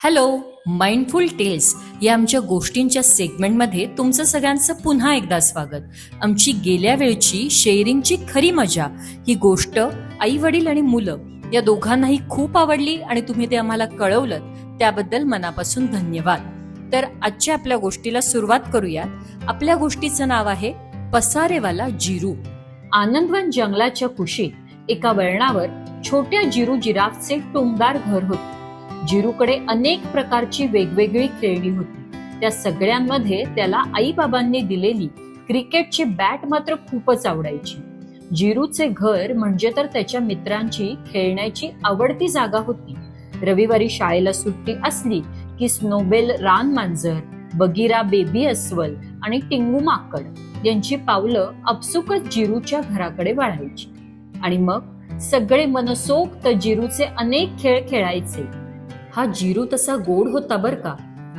Hello, mindful tails या आमच्या गोष्टींच्या सेगमेंटमध्ये तुमचं सगळ्यांचं पुन्हा एकदा स्वागत. आमची गेल्या वेळची शेअरिंगची खरी मजा ही गोष्ट आई वडील आणि मुलं या दोघांनाही खूप आवडली आणि तुम्ही ते आम्हाला कळवलं त्याबद्दल मनापासून धन्यवाद. तर आजच्या आपल्या गोष्टीला सुरुवात करूयात. आपल्या गोष्टीचं नाव आहे पसारेवाला जिरू. आनंदवन जंगलाच्या कुशीत एका वळणावर छोट्या जिरू जिराफचे टुमदार घर होते. जिरूकडे अनेक प्रकारची वेगवेगळी खेळणी होती. त्या सगळ्यांमध्ये त्याला आई बाबांनी दिलेली क्रिकेटची बॅट मात्र खूपच आवडायची. जिरूचे घर म्हणजे तर त्याच्या मित्रांची खेळण्याची आवडती जागा होती. रविवारी शाळेला सुट्टी असली की स्नोबेल रान मांजर, बगीरा बेबी अस्वल आणि टिंगू माकड यांची पावलं आपसुकच जिरूच्या घराकडे वळायची आणि मग सगळे मनसोक्त जिरूचे अनेक खेळ खेळायचे. हा जिरू तसा गोड होता बर का.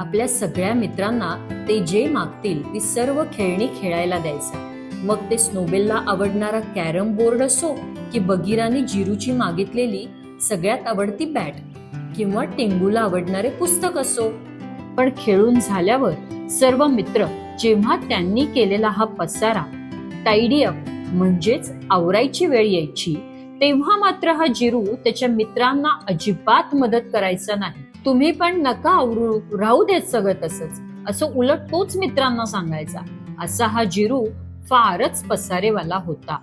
आपल्या सगळ्या मित्रांना ते जे मागतील ती सर्व खेळणी खेळायला द्यायचा. मग ते स्नोबेलला आवडणारा कॅरम बोर्ड असो की बगीराने जिरूची मागितलेली सगळ्यात आवडती बॅट किंवा टिंगूला आवडणारे पुस्तक असो. पण खेळून झाल्यावर सर्व मित्र जेव्हा त्यांनी केलेला हा पसारा टाइडी अप म्हणजेच आवरायची वेळ यायची तेव्हा मात्र हा जिरू त्याच्या मित्रांना अजिबात मदत करायचा नाही. तुम्ही पण नका आवरू, राहू देत सगळं तसंच, असं उलट तोच मित्रांना सांगायचा. असा हा जिरू फारच पसारेवाला होता.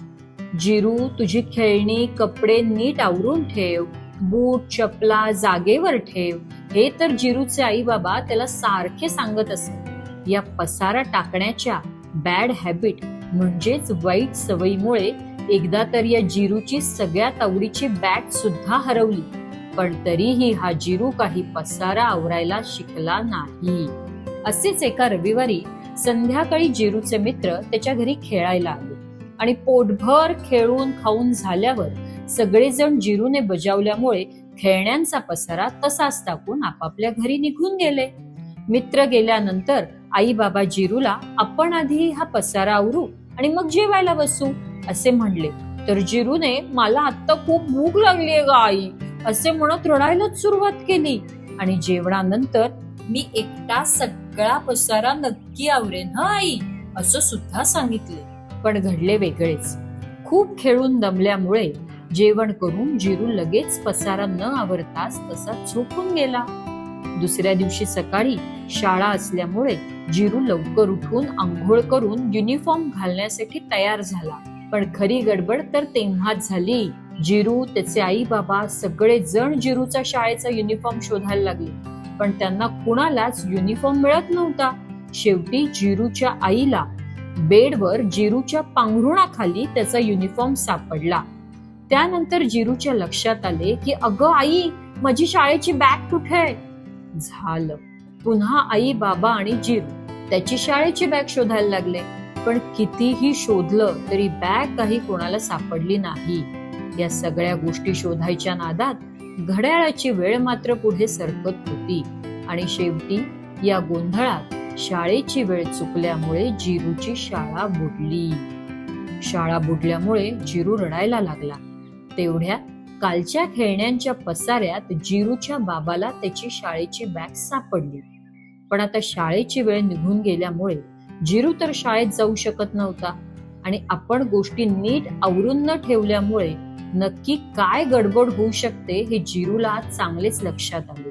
जिरू, तुझी खेळणी कपडे नीट आवरून ठेव, बूट चपला जागेवर ठेव, हे तर जिरूचे आई बाबा त्याला सारखे सांगत असत. या पसारा टाकण्याच्या बॅड हॅबिट म्हणजेच वाईट सवयीमुळे एकदा तर या जिरूची सगळ्यात आवडीची बॅट सुद्धा हरवली. पण तरीही हा जिरू काही पसारा आवरायला शिकला नाही. असेच एका रविवारी संध्याकाळी जिरूचे मित्र त्याच्या घरी खेळायला आले आणि पोटभर खेळून खाऊन झाल्यावर सगळेजण जिरूने बजावल्यामुळे खेळण्यांचा पसारा तसाच टाकून आपापल्या घरी निघून गेले. मित्र गेल्यानंतर आई बाबा जिरूला आपण आधी हा पसारा आवरू आणि मग जेवायला बसू असे म्हणले. तर जिरूने मला आता खूप भूक लागलीये ग आई असे म्हणत रडायलाच सुरुवात केली आणि जेवणानंतर मी एकटा सगळा पसारा नक्की आवरेन हा आई असं सुद्धा सांगितले. पण घडले वेगळेच. खूप खेळून दमल्यामुळे जेवण करून जिरू लगेच पसारा न आवरताच तसा झोपून गेला. दुसऱ्या दिवशी सकाळी शाळा असल्यामुळे जिरू लवकर उठून आंघोळ करून युनिफॉर्म घालण्यासाठी तयार झाला. पण खरी गडबड तर तेव्हाच झाली. जिरू, त्याचे आई बाबा सगळे जण जिरूचा शाळेचा युनिफॉर्म शोधायला लागले, पण त्यांना कुणालाच युनिफॉर्म मिळत नव्हता. शेवटी जिरूच्या आईला बेडवर जिरूच्या पांघरुणाखाली त्याचा युनिफॉर्म सापडला. त्यानंतर जिरूच्या लक्षात आले की अगं आई, माझी शाळेची बॅग कुठे? झालं. पुन्हा आई बाबा आणि जिरू त्याची शाळेची बॅग शोधायला लागले, पण कितीही शोधलं तरी बॅग काही कोणाला सापडली नाही. या सगळ्या गोष्टी शोधायच्या नादात घड्याळाची वेळ मात्र पुढे सरकत होती आणि शेवटी या गोंधळात शाळेची वेळ चुकल्यामुळे जिरूची शाळा बुडली. शाळा बुडल्यामुळे जिरू रडायला लागला. तेवढ्या कालच्या खेळण्यांच्या पसाऱ्यात जिरूच्या बाबाला त्याची शाळेची बॅग सापडली. पण आता शाळेची वेळ निघून गेल्यामुळे जिरू तर शाळेत जाऊ शकत नव्हता आणि आपण गोष्टी नीट आवरून न ठेवल्यामुळे नक्की काय गडबड होऊ शकते हे जिरूला चांगलेच लक्षात आले.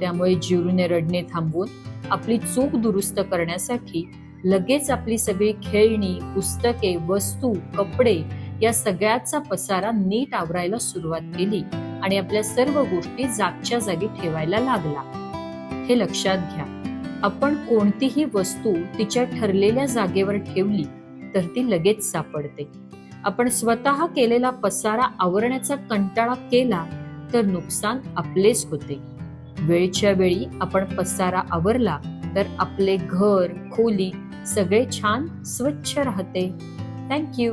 त्यामुळे जिरूने रडणे थांबवून आपली चूक दुरुस्त करण्यासाठी लगेच आपली सगळी खेळणी, पुस्तके, वस्तू, कपडे या सगळ्याचा पसारा नीट आवरायला सुरुवात केली आणि आपल्या सर्व गोष्टी जागच्या जागी ठेवायला लागला. हे लक्षात घ्या, आपण कोणतीही वस्तू तिच्या ठरलेल्या जागेवर ठेवली तर ती लगेच सापडते. आपण स्वतः केलेला पसारा आवरण्याचा कंटाळा केला तर नुकसान आपलेच होते. वेळच्या वेळी आपण पसारा आवरला तर आपले घर, खोली सगळे छान स्वच्छ राहते. थँक्यू.